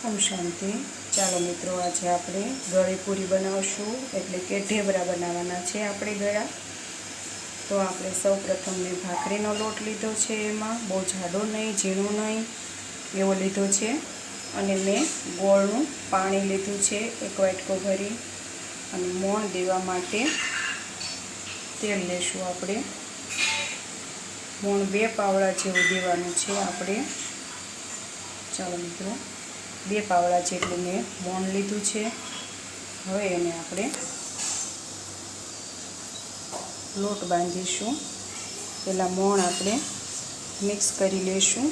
ओम शांति। चलो मित्रों, आज આપણે ગળી પૂરી બનાવશું, એટલે કે ઢેબરા બનાવવાના છે આપણે ગળા। તો આપણે સૌ પ્રથમ મેં ભાખરીનો લોટ લીધો છે, એમાં બહુ જાડો નહીં ઝીણો નહીં એવો લીધો છે, અને મેં ગોળનું પાણી લીધું છે એક વાટકો ભરી, અને મોણ દેવા માટે તેલ લેશું આપણે। મોણ 2 પાવડા જેવું દેવાનું છે આપણે। ચાલો મિત્રો, 2 પાવડા જેટલું મેં મોણ લીધું છે। હવે એને આપણે લોટ બાંધીશું। પહેલાં મોણ આપણે મિક્સ કરી લઈશું।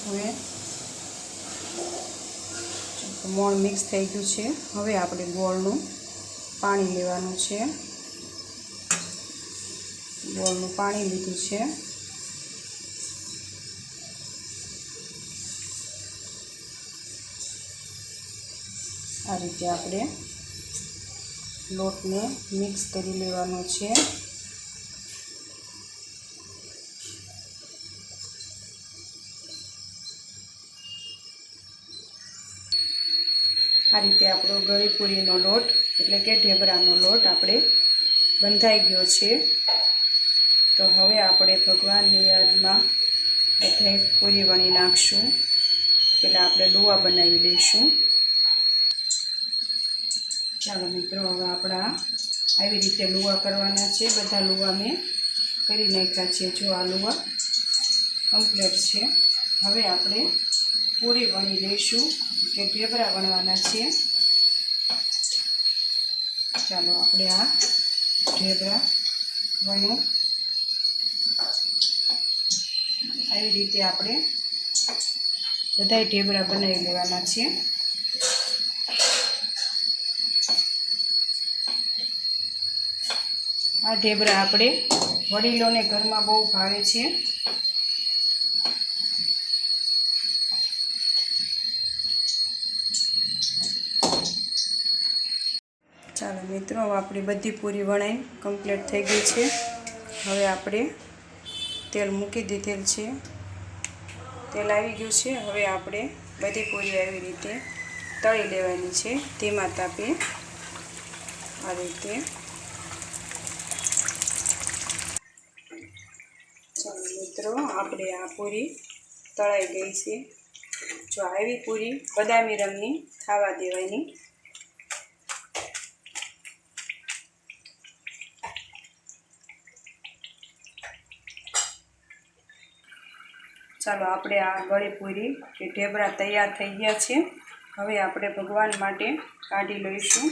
હવે મોણ મિક્સ થઈ ગયું છે। હવે આપણે ગોળનું પાણી લેવાનું છે। ગોળનું પાણી લીધું છે। આ રીતે આપણે લોટને મિક્સ કરી લેવાનો છે। આ રીતે આપણો ગળી પૂરીનો લોટ એટલે કે ઢેબરાનો લોટ આપણે બંધાઈ ગયો છે। તો હવે આપણે ભગવાનની યાદમાં બધાય પૂરી વણી નાખશું। પહેલાં આપણે લુવા બનાવી લઈશું। ચાલો મિત્રો, હવે આપણા આવી રીતે લુવા કરવાના છે। બધા લુવા મેં કરી નાખ્યા છે। જો આ લુવા કમ્પ્લીટ છે। હવે આપણે પૂરી વણી લઈશું, કે ઢેબરા વણવાના છે। ચાલો આપણે આ ઢેબરા વણ્યું। આવી રીતે આપણે બધાય ઢેબરા બનાવી લેવાના છે। આ ઢેબરા આપણે વડીલોને ઘરમાં બહુ ભાવે છે। ચાલો મિત્રો, આપણી બધી પૂરી વણાઈ કમ્પ્લીટ થઈ ગઈ છે। હવે આપણે તેલ મૂકી દીધેલ છે, તેલ આવી ગયું છે। હવે આપણે બધી પૂરી આવી રીતે તળી લેવાની છે ધીમા તાપે। આ રીતે ચાલો મિત્રો, આપણે આ પૂરી તળાઈ ગઈ છે। જો આવી પૂરી બદામી રંગની ખાવા દેવાની। ચાલો આપણે આ ગળી પૂરી કે ઢેબરા તૈયાર થઈ ગયા છે। હવે આપણે ભગવાન માટે કાઢી લઈશું।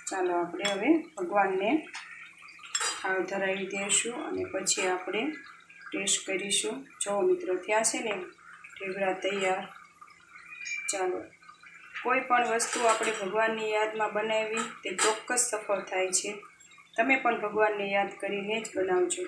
ચાલો આપણે હવે ભગવાનને થાળ ધરાવી દઈશું, અને પછી આપણે ટેસ્ટ કરીશું। જો મિત્રો, થયા છે ને ઢેબરા તૈયાર। ચાલો, કોઈ પણ વસ્તુ આપણે ભગવાનની યાદમાં બનાવી તે ચોક્કસ સફળ થાય છે। તમે પણ ભગવાનને યાદ કરીને જ બનાવજો।